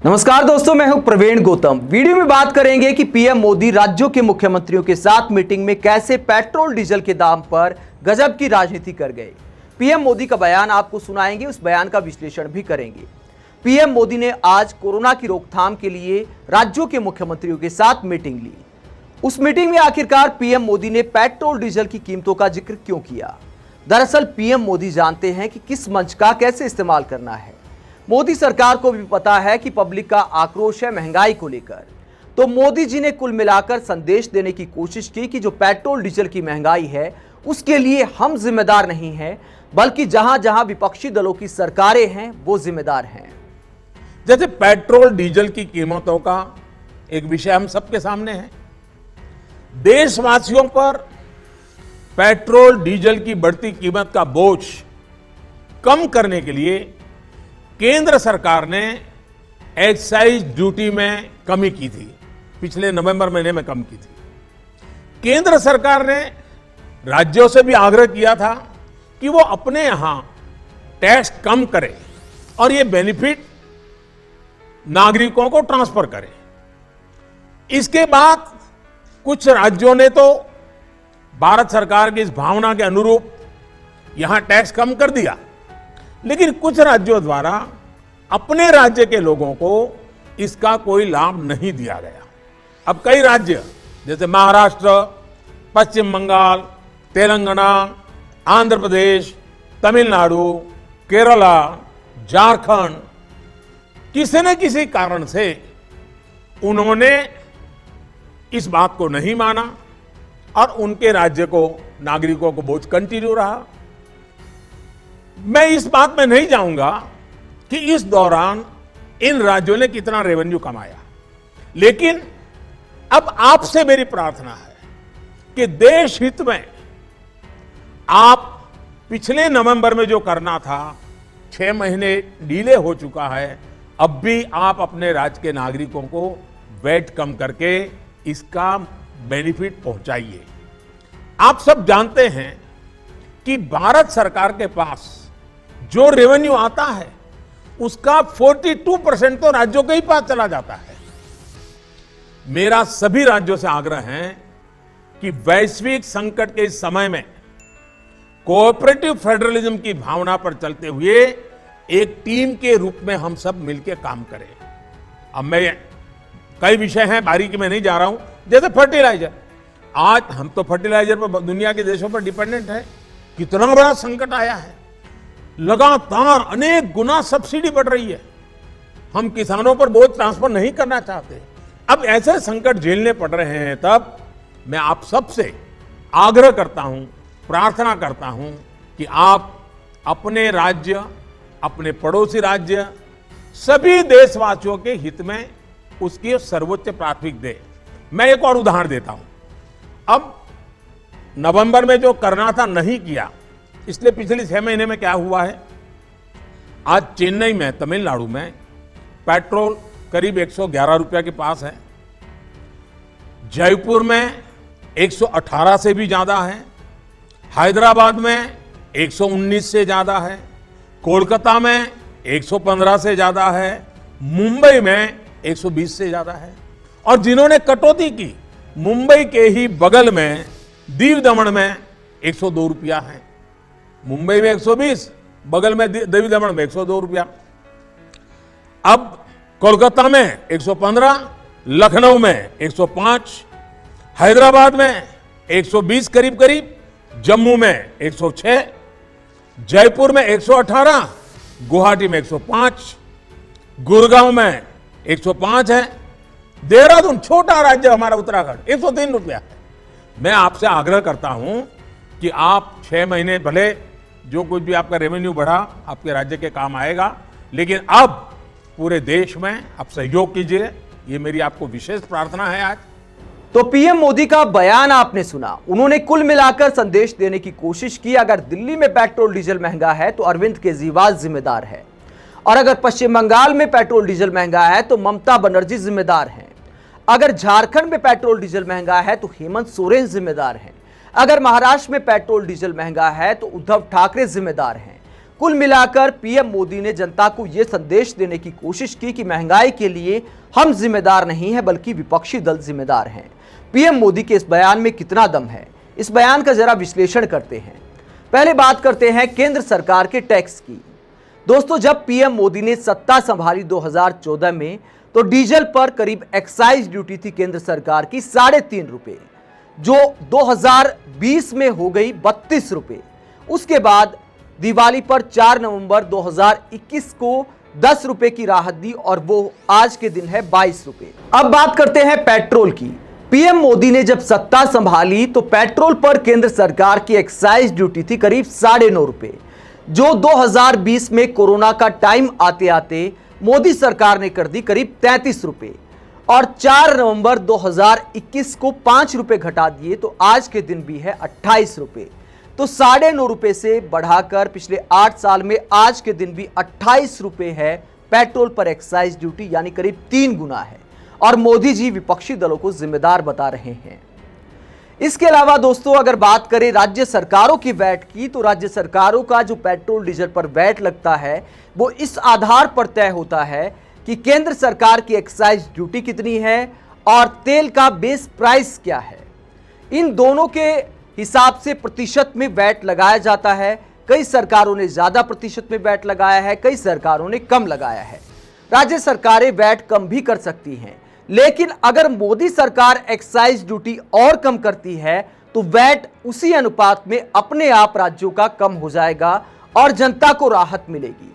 नमस्कार दोस्तों, मैं हूं प्रवीण गौतम। वीडियो में बात करेंगे कि पीएम मोदी राज्यों के मुख्यमंत्रियों के साथ मीटिंग में कैसे पेट्रोल डीजल के दाम पर गजब की राजनीति कर गए। पीएम मोदी का बयान आपको सुनाएंगे, उस बयान का विश्लेषण भी करेंगे। पीएम मोदी ने आज कोरोना की रोकथाम के लिए राज्यों के मुख्यमंत्रियों के साथ मीटिंग ली। उस मीटिंग में आखिरकार पीएम मोदी ने पेट्रोल डीजल की कीमतों का जिक्र क्यों किया? दरअसल पीएम मोदी जानते हैं कि किस मंच का कैसे इस्तेमाल करना है। मोदी सरकार को भी पता है कि पब्लिक का आक्रोश है महंगाई को लेकर, तो मोदी जी ने कुल मिलाकर संदेश देने की कोशिश की कि जो पेट्रोल डीजल की महंगाई है उसके लिए हम जिम्मेदार नहीं हैं, बल्कि जहां जहां विपक्षी दलों की सरकारें हैं वो जिम्मेदार हैं। जैसे पेट्रोल डीजल की कीमतों का एक विषय हम सबके सामने है। देशवासियों पर पेट्रोल डीजल की बढ़ती कीमत का बोझ कम करने के लिए केंद्र सरकार ने एक्साइज ड्यूटी में कमी की थी। पिछले नवंबर महीने में कम की थी। केंद्र सरकार ने राज्यों से भी आग्रह किया था कि वो अपने यहां टैक्स कम करें और ये बेनिफिट नागरिकों को ट्रांसफर करें। इसके बाद कुछ राज्यों ने तो भारत सरकार की इस भावना के अनुरूप यहां टैक्स कम कर दिया, लेकिन कुछ राज्यों द्वारा अपने राज्य के लोगों को इसका कोई लाभ नहीं दिया गया। अब कई राज्य जैसे महाराष्ट्र, पश्चिम बंगाल, तेलंगाना, आंध्र प्रदेश, तमिलनाडु, केरला, झारखंड, किसी न किसी कारण से उन्होंने इस बात को नहीं माना और उनके राज्य को नागरिकों को बोझ कंटिन्यू रहा। मैं इस बात में नहीं जाऊंगा कि इस दौरान इन राज्यों ने कितना रेवेन्यू कमाया, लेकिन अब आपसे मेरी प्रार्थना है कि देश हित में आप पिछले नवंबर में जो करना था, 6 महीने डिले हो चुका है, अब भी आप अपने राज्य के नागरिकों को वैट कम करके इसका बेनिफिट पहुंचाइए। आप सब जानते हैं कि भारत सरकार के पास जो रेवेन्यू आता है उसका 42% तो राज्यों के ही पास चला जाता है। मेरा सभी राज्यों से आग्रह है कि वैश्विक संकट के इस समय में कोऑपरेटिव फेडरलिज्म की भावना पर चलते हुए एक टीम के रूप में हम सब मिलकर काम करें। अब मैं कई विषय हैं, बारीकी में नहीं जा रहा हूं। जैसे फर्टिलाइजर, आज हम तो फर्टिलाइजर पर दुनिया के देशों पर डिपेंडेंट है। कितना बड़ा संकट आया है, लगातार अनेक गुना सब्सिडी बढ़ रही है। हम किसानों पर बोझ ट्रांसफर नहीं करना चाहते। अब ऐसे संकट झेलने पड़ रहे हैं, तब मैं आप सबसे आग्रह करता हूं, प्रार्थना करता हूं कि आप अपने राज्य, अपने पड़ोसी राज्य, सभी देशवासियों के हित में उसकी सर्वोच्च प्राथमिकता दें। मैं एक और उदाहरण देता हूं। अब नवंबर में जो करना था नहीं किया, इसलिए पिछले 6 महीने में क्या हुआ है, आज चेन्नई में, तमिलनाडु में पेट्रोल करीब 111 रुपया के पास है। जयपुर में 118 से भी ज्यादा है। हैदराबाद में 119 से ज्यादा है। कोलकाता में 115 से ज्यादा है। मुंबई में 120 से ज्यादा है। और जिन्होंने कटौती की, मुंबई के ही बगल में दीव दमन में 102 रुपया है। मुंबई में 120, बगल में दीव दमन में 102 रुपया। अब कोलकाता में 115, लखनऊ में 105, हैदराबाद में 120 करीब करीब, जम्मू में 106, जयपुर में 118, गुवाहाटी में 105, गुड़गांव में 105 है। देहरादून, छोटा राज्य हमारा उत्तराखंड, 103 रुपया है। मैं आपसे आग्रह करता हूं कि आप 6 महीने भले जो कुछ भी आपका रेवेन्यू बढ़ा आपके राज्य के काम आएगा, लेकिन अब पूरे देश में आप सहयोग कीजिए। ये मेरी आपको विशेष प्रार्थना है आज। तो पीएम मोदी का बयान आपने सुना। उन्होंने कुल मिलाकर संदेश देने की कोशिश की, अगर दिल्ली में पेट्रोल डीजल महंगा है तो अरविंद केजरीवाल जिम्मेदार है, और अगर पश्चिम बंगाल में पेट्रोल डीजल महंगा है तो ममता बनर्जी जिम्मेदार हैं। अगर झारखंड में पेट्रोल डीजल महंगा है तो हेमंत सोरेन जिम्मेदार हैं। अगर महाराष्ट्र में पेट्रोल डीजल महंगा है तो उद्धव ठाकरे जिम्मेदार हैं। कुल मिलाकर पीएम मोदी ने जनता को यह संदेश देने की कोशिश की कि महंगाई के लिए हम जिम्मेदार नहीं हैं बल्कि विपक्षी दल जिम्मेदार हैं। पीएम मोदी के इस बयान में कितना दम है, इस बयान का जरा विश्लेषण करते हैं। पहले बात करते हैं केंद्र सरकार के टैक्स की। दोस्तों, जब पीएम मोदी ने सत्ता संभाली 2014 में तो डीजल पर करीब एक्साइज ड्यूटी थी केंद्र सरकार की 3.5 रुपए, जो 2020 में हो गई 32 रुपए। उसके बाद दिवाली पर 4 नवंबर 2021 को 10 रुपए की राहत दी और वो आज के दिन है 22 रुपए। अब बात करते हैं पेट्रोल की। पीएम मोदी ने जब सत्ता संभाली तो पेट्रोल पर केंद्र सरकार की एक्साइज ड्यूटी थी करीब 9.5 रुपए, जो 2020 में कोरोना का टाइम आते आते मोदी सरकार ने कर दी करीब 33 रुपए और 4 नवंबर 2021 को 5 रुपए घटा दिए तो आज के दिन भी है 28 रुपए। तो 9.5 रुपए से बढ़ाकर पिछले 8 साल में आज के दिन भी 28 रुपए है पेट्रोल पर एक्साइज ड्यूटी, यानी करीब 3 गुना है। और मोदी जी विपक्षी दलों को जिम्मेदार बता रहे हैं। इसके अलावा दोस्तों, अगर बात करें राज्य सरकारों की वैट की, तो राज्य सरकारों का जो पेट्रोल डीजल पर वैट लगता है वो इस आधार पर तय होता है कि केंद्र सरकार की एक्साइज ड्यूटी कितनी है और तेल का बेस प्राइस क्या है। इन दोनों के हिसाब से प्रतिशत में वैट लगाया जाता है। कई सरकारों ने ज्यादा प्रतिशत में वैट लगाया है, कई सरकारों ने कम लगाया है। राज्य सरकारें वैट कम भी कर सकती हैं, लेकिन अगर मोदी सरकार एक्साइज ड्यूटी और कम करती है तो वैट उसी अनुपात में अपने आप राज्यों का कम हो जाएगा और जनता को राहत मिलेगी।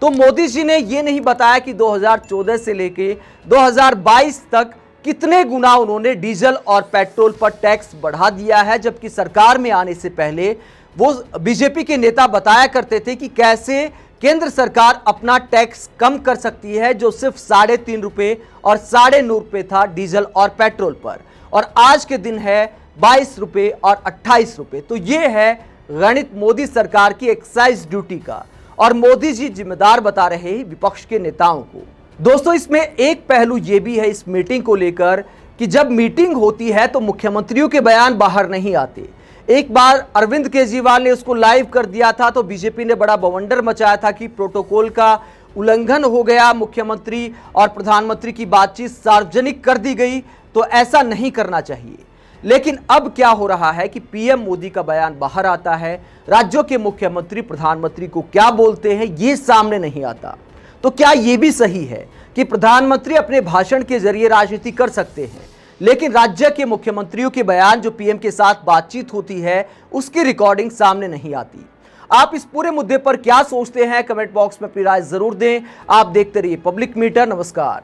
तो मोदी जी ने यह नहीं बताया कि 2014 से लेके 2022 तक कितने गुना उन्होंने डीजल और पेट्रोल पर टैक्स बढ़ा दिया है, जबकि सरकार में आने से पहले वो बीजेपी के नेता बताया करते थे कि कैसे केंद्र सरकार अपना टैक्स कम कर सकती है, जो सिर्फ 3.5 रुपए और 9.5 रुपए था डीजल और पेट्रोल पर, और आज के दिन है 22 रुपए और 28 रुपए। तो ये है गणित मोदी सरकार की एक्साइज ड्यूटी का, और मोदी जी जिम्मेदार बता रहे हैं विपक्ष के नेताओं को। दोस्तों, इसमें एक पहलू यह भी है इस मीटिंग को लेकर कि जब मीटिंग होती है तो मुख्यमंत्रियों के बयान बाहर नहीं आते। एक बार अरविंद केजरीवाल ने उसको लाइव कर दिया था तो बीजेपी ने बड़ा बवंडर मचाया था कि प्रोटोकॉल का उल्लंघन हो गया, मुख्यमंत्री और प्रधानमंत्री की बातचीत सार्वजनिक कर दी गई, तो ऐसा नहीं करना चाहिए। लेकिन अब क्या हो रहा है कि पीएम मोदी का बयान बाहर आता है, राज्यों के मुख्यमंत्री प्रधानमंत्री को क्या बोलते हैं ये सामने नहीं आता। तो क्या ये भी सही है कि प्रधानमंत्री अपने भाषण के जरिए राजनीति कर सकते हैं, लेकिन राज्य के मुख्यमंत्रियों के बयान जो पीएम के साथ बातचीत होती है उसकी रिकॉर्डिंग सामने नहीं आती? आप इस पूरे मुद्दे पर क्या सोचते हैं? कमेंट बॉक्स में अपनी राय जरूर दें। आप देखते रहिए पब्लिक मीटर। नमस्कार।